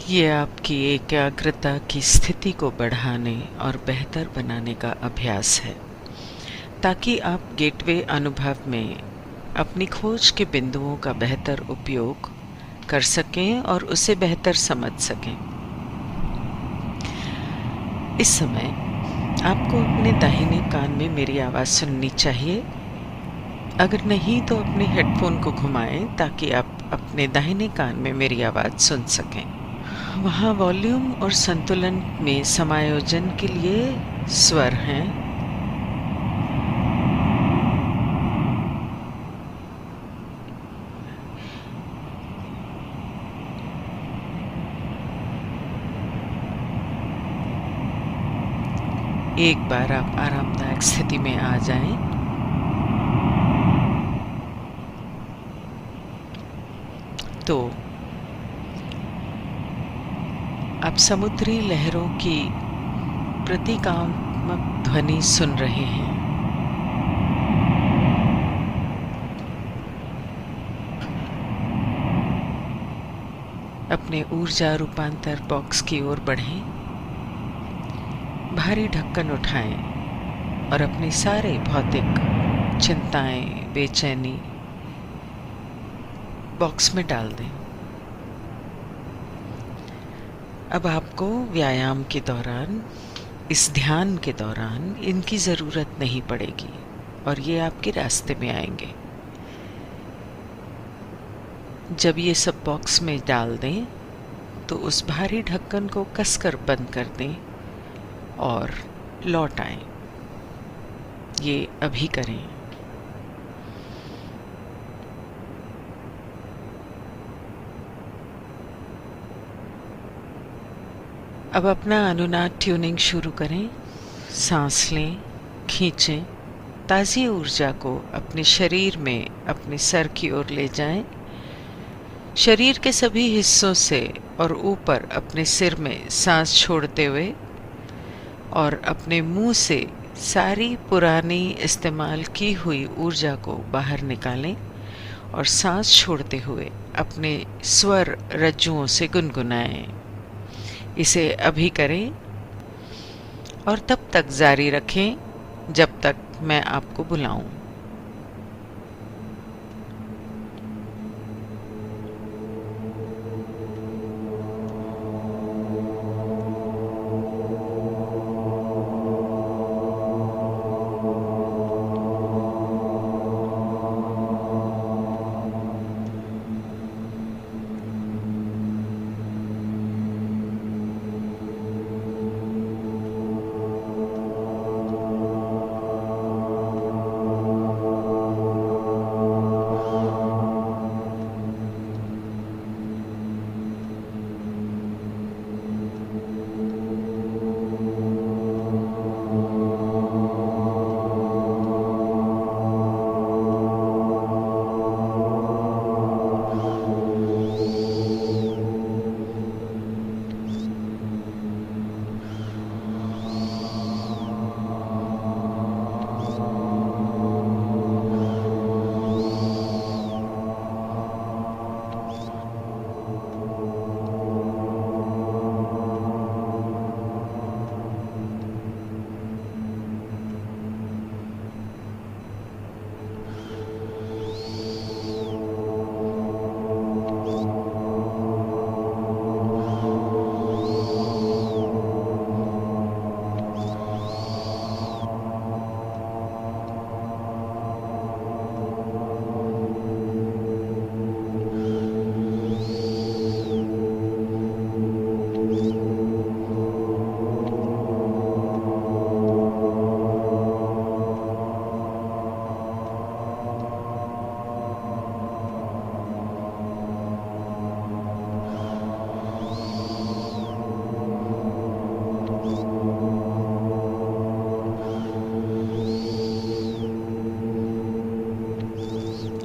ये आपकी एकाग्रता की स्थिति को बढ़ाने और बेहतर बनाने का अभ्यास है, ताकि आप गेटवे अनुभव में अपनी खोज के बिंदुओं का बेहतर उपयोग कर सकें और उसे बेहतर समझ सकें। इस समय आपको अपने दाहिने कान में मेरी आवाज़ सुननी चाहिए। अगर नहीं तो अपने हेडफोन को घुमाएं ताकि आप अपने दाहिने कान में मेरी आवाज़ सुन सकें। वहाँ वॉल्यूम और संतुलन में समायोजन के लिए स्वर हैं। एक बार आप आरामदायक स्थिति में आ जाएं, तो आप समुद्री लहरों की प्रतीकात्मक ध्वनि सुन रहे हैं। अपने ऊर्जा रूपांतर बॉक्स की ओर बढ़ें, भारी ढक्कन उठाएं और अपनी सारे भौतिक चिंताएं, बेचैनी बॉक्स में डाल दें। अब आपको व्यायाम के दौरान, इस ध्यान के दौरान इनकी ज़रूरत नहीं पड़ेगी और ये आपके रास्ते में आएंगे। जब ये सब बॉक्स में डाल दें तो उस भारी ढक्कन को कसकर बंद कर दें और लौट आएं। ये अभी करें। अब अपना अनुनाद ट्यूनिंग शुरू करें। सांस लें, खींचें, ताज़ी ऊर्जा को अपने शरीर में अपने सर की ओर ले जाएं। शरीर के सभी हिस्सों से और ऊपर अपने सिर में सांस छोड़ते हुए और अपने मुंह से सारी पुरानी इस्तेमाल की हुई ऊर्जा को बाहर निकालें और सांस छोड़ते हुए अपने स्वर रज्जुओं से गुनगुनाएं। इसे अभी करें और तब तक जारी रखें जब तक मैं आपको बुलाऊं।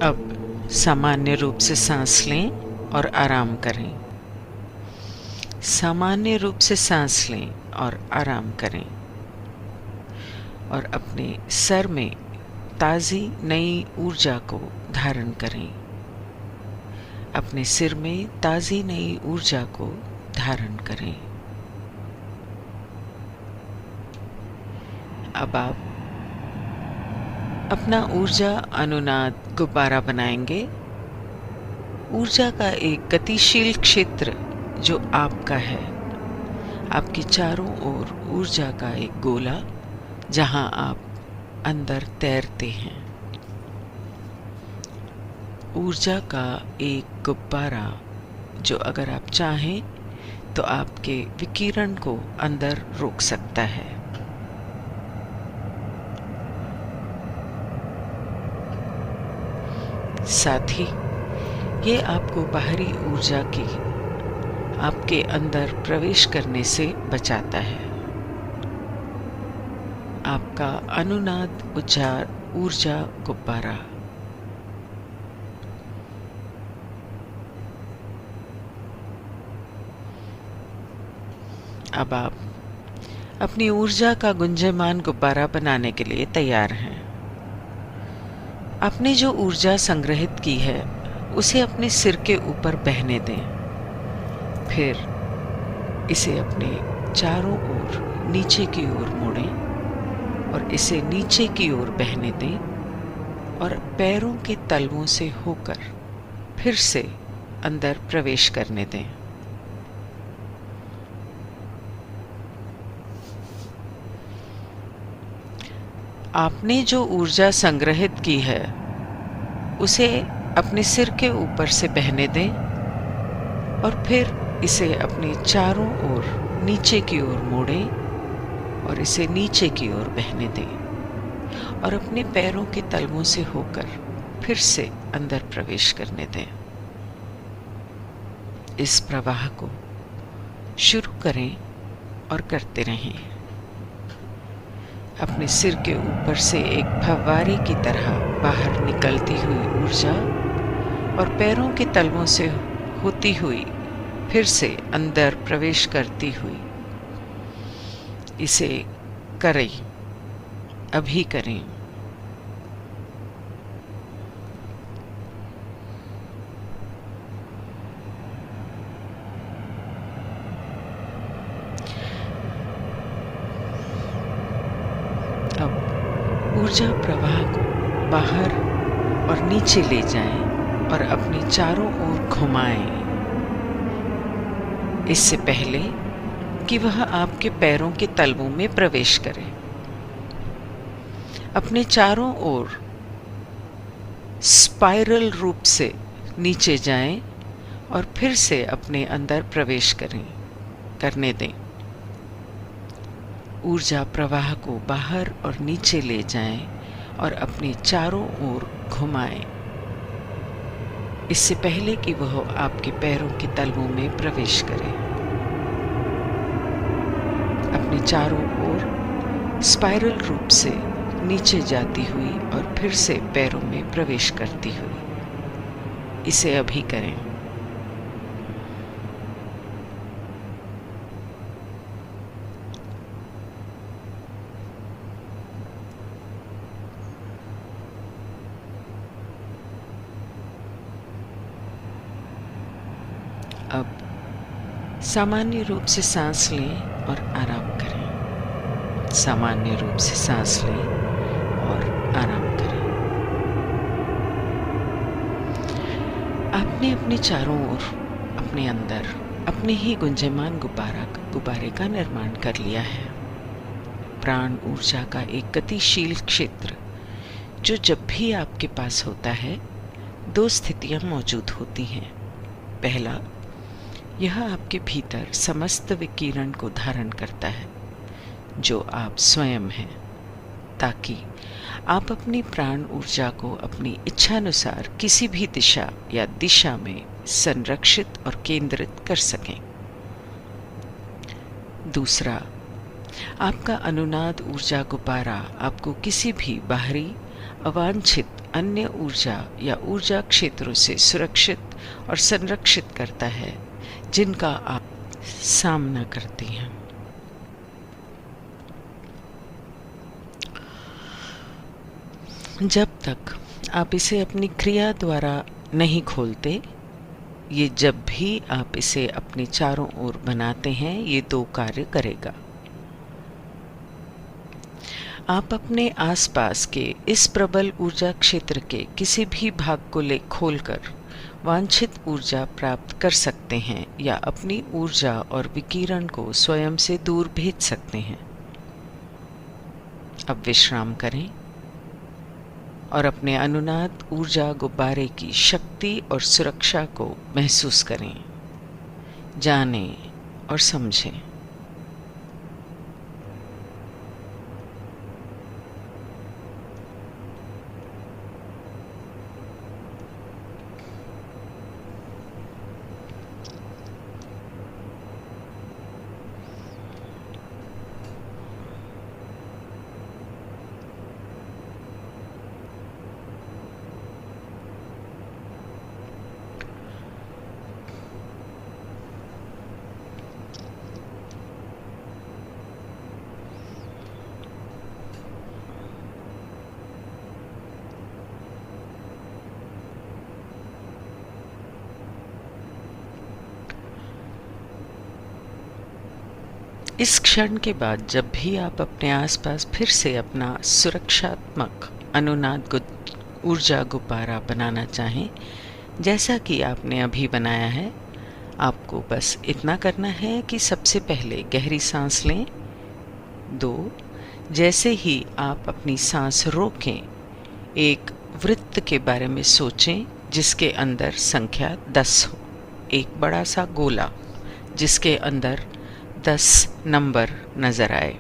अब सामान्य रूप से सांस लें और आराम करें। सामान्य रूप से सांस लें और आराम करें और अपने सर में ताज़ी नई ऊर्जा को धारण करें। अपने सिर में ताज़ी नई ऊर्जा को धारण करें। अब आप अपना ऊर्जा अनुनाद गुब्बारा बनाएंगे। ऊर्जा का एक गतिशील क्षेत्र जो आपका है, आपकी चारों ओर ऊर्जा का एक गोला जहां आप अंदर तैरते हैं। ऊर्जा का एक गुब्बारा जो अगर आप चाहें तो आपके विकिरण को अंदर रोक सकता है। साथ ही ये आपको बाहरी ऊर्जा की आपके अंदर प्रवेश करने से बचाता है। आपका अनुनाद उच्चार ऊर्जा गुब्बारा। अब आप अपनी ऊर्जा का गुंजयमान गुब्बारा बनाने के लिए तैयार हैं। आपने जो ऊर्जा संग्रहित की है उसे अपने सिर के ऊपर बहने दें। फिर इसे अपने चारों ओर नीचे की ओर मोड़ें और इसे नीचे की ओर बहने दें और पैरों के तलवों से होकर फिर से अंदर प्रवेश करने दें। आपने जो ऊर्जा संग्रहित की है उसे अपने सिर के ऊपर से बहने दें और फिर इसे अपने चारों ओर नीचे की ओर मोड़ें और इसे नीचे की ओर बहने दें और अपने पैरों के तलवों से होकर फिर से अंदर प्रवेश करने दें। इस प्रवाह को शुरू करें और करते रहें। अपने सिर के ऊपर से एक फव्वारे की तरह बाहर निकलती हुई ऊर्जा और पैरों के तलवों से होती हुई फिर से अंदर प्रवेश करती हुई। इसे करें, अभी करें। ऊर्जा प्रवाह को बाहर और नीचे ले जाएं और अपने चारों ओर घुमाएं। इससे पहले कि वह आपके पैरों के तलवों में प्रवेश करे, अपने चारों ओर स्पाइरल रूप से नीचे जाएं और फिर से अपने अंदर प्रवेश करने दें। ऊर्जा प्रवाह को बाहर और नीचे ले जाएं और अपने चारों ओर घुमाएं। इससे पहले कि वह आपके पैरों के तलवों में प्रवेश करे, अपने चारों ओर स्पाइरल रूप से नीचे जाती हुई और फिर से पैरों में प्रवेश करती हुई। इसे अभी करें। अब सामान्य रूप से सांस लें और आराम करें। सामान्य रूप से सांस लें और आराम करें। आपने अपने चारों ओर अपने अंदर अपने ही गुंजयमान गुब्बारे का निर्माण कर लिया है। प्राण ऊर्जा का एक गतिशील क्षेत्र जो जब भी आपके पास होता है, दो स्थितियां मौजूद होती हैं। पहला, यह आपके भीतर समस्त विकिरण को धारण करता है जो आप स्वयं हैं, ताकि आप अपनी प्राण ऊर्जा को अपनी इच्छानुसार किसी भी दिशा या दिशा में संरक्षित और केंद्रित कर सकें। दूसरा, आपका अनुनाद ऊर्जा गुब्बारा आपको किसी भी बाहरी अवांछित अन्य ऊर्जा या ऊर्जा क्षेत्रों से सुरक्षित और संरक्षित करता है जिनका आप सामना करती हैं। जब तक आप इसे अपनी क्रिया द्वारा नहीं खोलते, ये जब भी आप इसे अपने चारों ओर बनाते हैं, ये 2 कार्य करेगा। आप अपने आसपास के इस प्रबल ऊर्जा क्षेत्र के किसी भी भाग को खोलकर वांछित ऊर्जा प्राप्त कर सकते हैं या अपनी ऊर्जा और विकिरण को स्वयं से दूर भेज सकते हैं। अब विश्राम करें और अपने अनुनाद ऊर्जा गुब्बारे की शक्ति और सुरक्षा को महसूस करें, जानें और समझें। इस क्षण के बाद जब भी आप अपने आसपास फिर से अपना सुरक्षात्मक अनुनाद ऊर्जा गुब्बारा बनाना चाहें, जैसा कि आपने अभी बनाया है, आपको बस इतना करना है कि सबसे पहले गहरी सांस लें। 2, जैसे ही आप अपनी सांस रोकें, एक वृत्त के बारे में सोचें जिसके अंदर संख्या 10 हो, एक बड़ा सा गोला जिसके अंदर 10 नंबर नजर आए,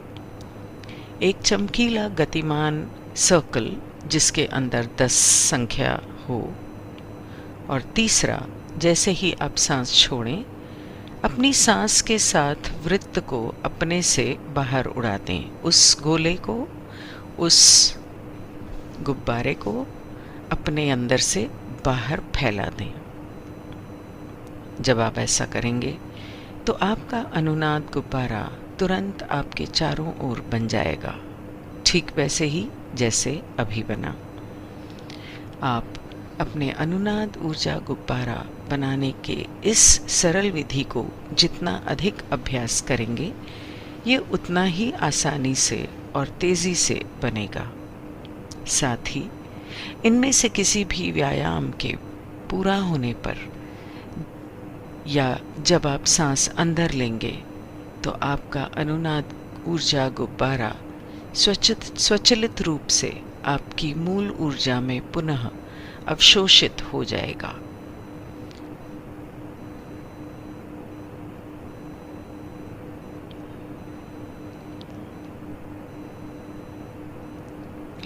एक चमकीला गतिमान सर्कल जिसके अंदर 10 संख्या हो, और तीसरा, जैसे ही आप सांस छोड़ें, अपनी सांस के साथ वृत्त को अपने से बाहर उड़ा दें। उस गोले को, उस गुब्बारे को अपने अंदर से बाहर फैला दें। जब आप ऐसा करेंगे तो आपका अनुनाद गुब्बारा तुरंत आपके चारों ओर बन जाएगा, ठीक वैसे ही जैसे अभी बना। आप अपने अनुनाद ऊर्जा गुब्बारा बनाने के इस सरल विधि को जितना अधिक अभ्यास करेंगे, ये उतना ही आसानी से और तेज़ी से बनेगा। साथ ही इनमें से किसी भी व्यायाम के पूरा होने पर या जब आप सांस अंदर लेंगे तो आपका अनुनाद ऊर्जा गुब्बारा स्वचालित रूप से आपकी मूल ऊर्जा में पुनः अवशोषित हो जाएगा।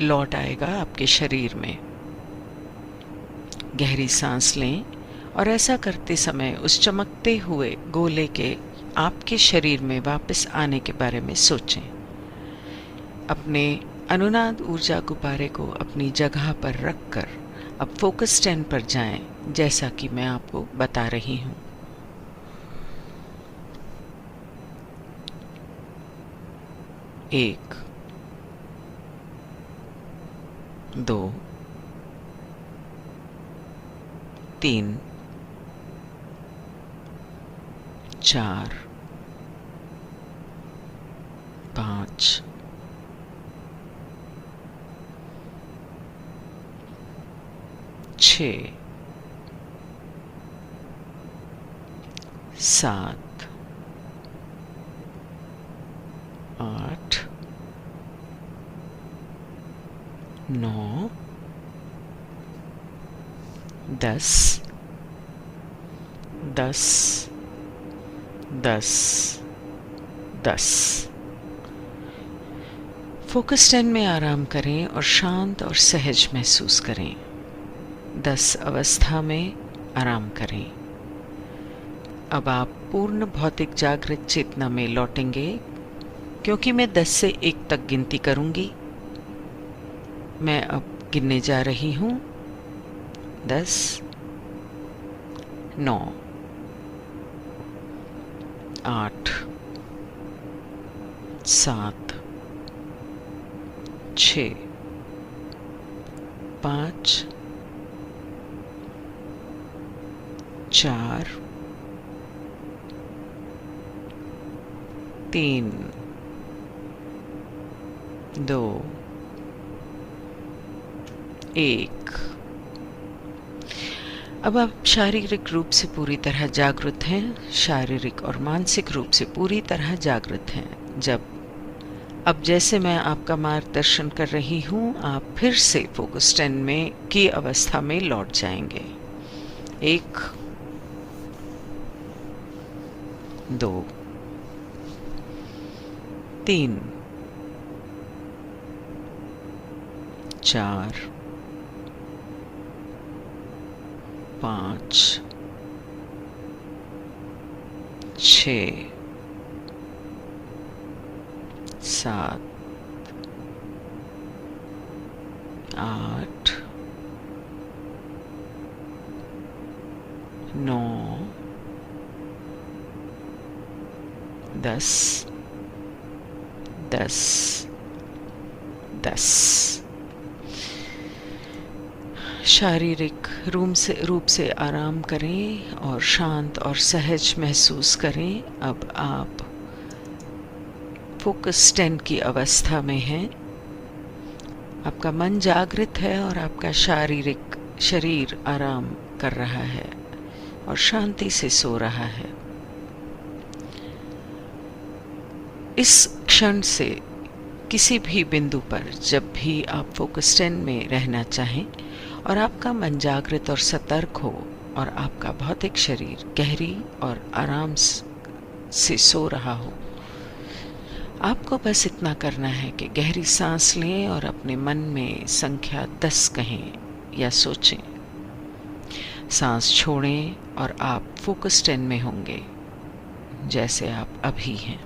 लौट आएगा आपके शरीर में। गहरी सांस लें और ऐसा करते समय उस चमकते हुए गोले के आपके शरीर में वापस आने के बारे में सोचें। अपने अनुनाद ऊर्जा गुब्बारे को अपनी जगह पर रखकर अब फोकस 10 पर जाएं, जैसा कि मैं आपको बता रही हूँ। 1, 2, 3, 4, 5, 6, 7, 8, 9, 10, 10, 10, 10। फोकस 10 में आराम करें और शांत और सहज महसूस करें। 10 अवस्था में आराम करें। अब आप पूर्ण भौतिक जागृत चेतना में लौटेंगे, क्योंकि मैं 10 से 1 तक गिनती करूंगी। मैं अब गिनने जा रही हूँ। 10, 9, 8, 7, 6, 5, 4, 3, 2, 1। अब आप शारीरिक रूप से पूरी तरह जागृत हैं, शारीरिक और मानसिक रूप से पूरी तरह जागृत हैं। अब जैसे मैं आपका मार्गदर्शन कर रही हूँ, आप फिर से फोकस 10 में की अवस्था में लौट जाएंगे। 1, 2, 3, 4, 5, 6, 7, 8, 9, 10, 10, 10। शारीरिक रूप से आराम करें और शांत और सहज महसूस करें। अब आप फोकस 10 की अवस्था में हैं। आपका मन जागृत है और आपका शरीर आराम कर रहा है और शांति से सो रहा है। इस क्षण से किसी भी बिंदु पर जब भी आप फोकस 10 में रहना चाहें और आपका मन जागृत और सतर्क हो और आपका भौतिक शरीर गहरी और आराम से सो रहा हो, आपको बस इतना करना है कि गहरी सांस लें और अपने मन में संख्या 10 कहें या सोचें। सांस छोड़ें और आप फोकस 10 में होंगे जैसे आप अभी हैं।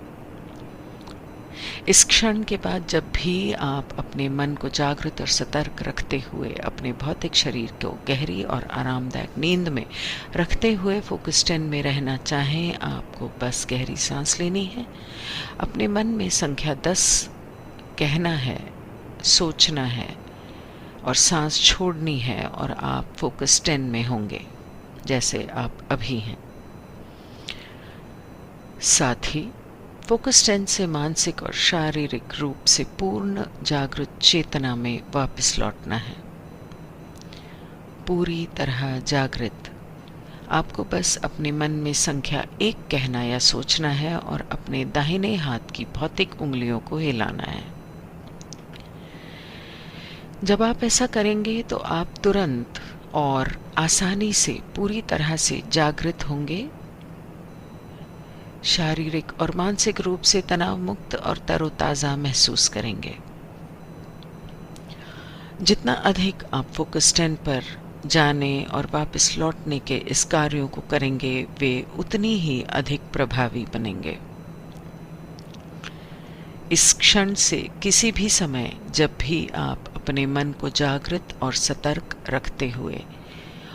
इस क्षण के बाद जब भी आप अपने मन को जागृत और सतर्क रखते हुए अपने भौतिक शरीर को गहरी और आरामदायक नींद में रखते हुए फोकस 10 में रहना चाहें, आपको बस गहरी सांस लेनी है, अपने मन में संख्या 10 कहना है, सोचना है और सांस छोड़नी है और आप फोकस 10 में होंगे जैसे आप अभी हैं। साथ ही फोकस 10 से मानसिक और शारीरिक रूप से पूर्ण जागृत चेतना में वापस लौटना है। पूरी तरह जागृत। आपको बस अपने मन में संख्या 1 कहना या सोचना है और अपने दाहिने हाथ की भौतिक उंगलियों को हिलाना है। जब आप ऐसा करेंगे तो आप तुरंत और आसानी से पूरी तरह से जागृत होंगे, शारीरिक और मानसिक रूप से तनाव मुक्त और तरोताज़ा महसूस करेंगे। जितना अधिक आप फोकस 10 पर जाने और वापस लौटने के इस कार्यों को करेंगे, वे उतनी ही अधिक प्रभावी बनेंगे। इस क्षण से किसी भी समय जब भी आप अपने मन को जागृत और सतर्क रखते हुए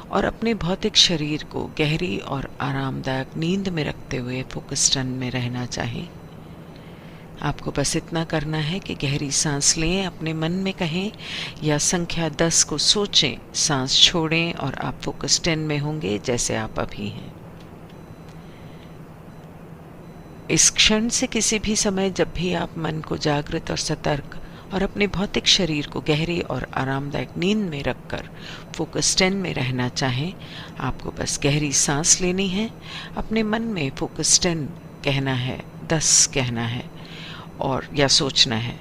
और अपने भौतिक शरीर को गहरी और आरामदायक नींद में रखते हुए फोकस 10 में रहना चाहें, आपको बस इतना करना है कि गहरी सांस लें, अपने मन में कहें या संख्या 10 को सोचें, सांस छोड़ें और आप फोकस 10 में होंगे जैसे आप अभी हैं। इस क्षण से किसी भी समय जब भी आप मन को जागृत और सतर्क और अपने भौतिक शरीर को गहरी और आरामदायक नींद में रखकर फोकस 10 में रहना चाहें, आपको बस गहरी सांस लेनी है, अपने मन में फोकस 10 कहना है, 10 कहना है और या सोचना है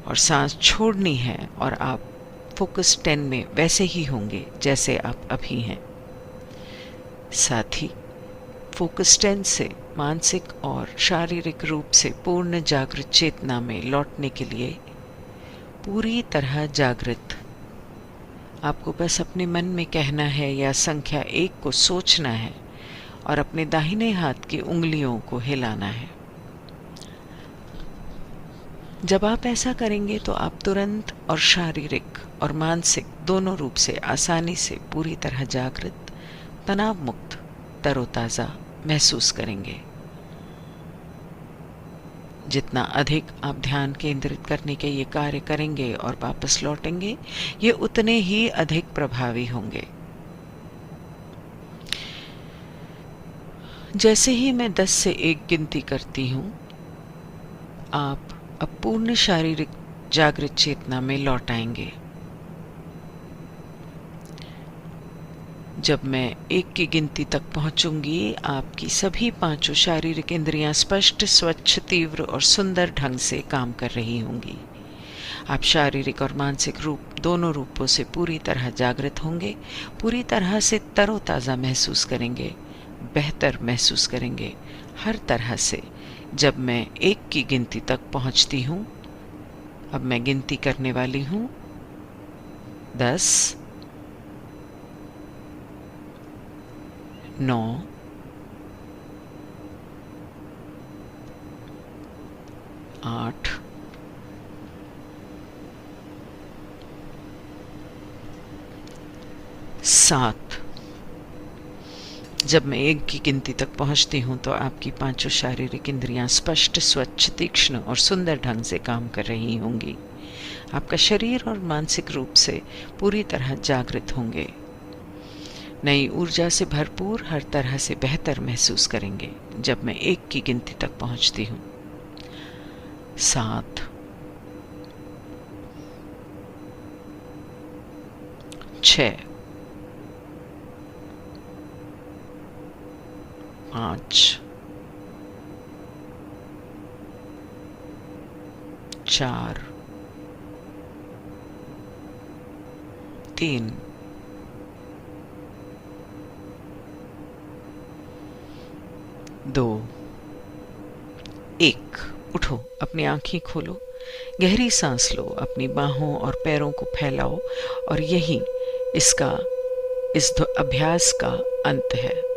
और सांस छोड़नी है और आप फोकस 10 में वैसे ही होंगे जैसे आप अभी हैं। साथ ही फोकस 10 से मानसिक और शारीरिक रूप से पूर्ण जागृत चेतना में लौटने के लिए पूरी तरह जागृत आपको बस अपने मन में कहना है या संख्या 1 को सोचना है और अपने दाहिने हाथ की उंगलियों को हिलाना है। जब आप ऐसा करेंगे तो आप तुरंत और शारीरिक और मानसिक दोनों रूप से आसानी से पूरी तरह जागृत, तनाव मुक्त, तरोताज़ा महसूस करेंगे। जितना अधिक आप ध्यान केंद्रित करने के ये कार्य करेंगे और वापस लौटेंगे, ये उतने ही अधिक प्रभावी होंगे। जैसे ही मैं 10 से 1 गिनती करती हूँ, आप अब पूर्ण शारीरिक जागृत चेतना में लौट आएंगे। जब मैं 1 की गिनती तक पहुंचूंगी, आपकी सभी पांचों शारीरिक इंद्रियां स्पष्ट, स्वच्छ, तीव्र और सुंदर ढंग से काम कर रही होंगी। आप शारीरिक और मानसिक रूप दोनों रूपों से पूरी तरह जागृत होंगे, पूरी तरह से तरोताज़ा महसूस करेंगे, बेहतर महसूस करेंगे हर तरह से। जब मैं 1 की गिनती तक पहुंचती हूँ, अब मैं गिनती करने वाली हूँ 10, 9, 8, 7। जब मैं 1 की गिनती तक पहुंचती हूं तो आपकी पांचों शारीरिक इंद्रियां स्पष्ट, स्वच्छ, तीक्ष्ण और सुंदर ढंग से काम कर रही होंगी। आपका शरीर और मानसिक रूप से पूरी तरह जागृत होंगे, नई ऊर्जा से भरपूर, हर तरह से बेहतर महसूस करेंगे। जब मैं 1 की गिनती तक पहुंचती हूँ, 7, 6, 5, 4, 3, 2, 1। उठो, अपनी आंखें खोलो, गहरी सांस लो, अपनी बाहों और पैरों को फैलाओ और यही इस अभ्यास का अंत है।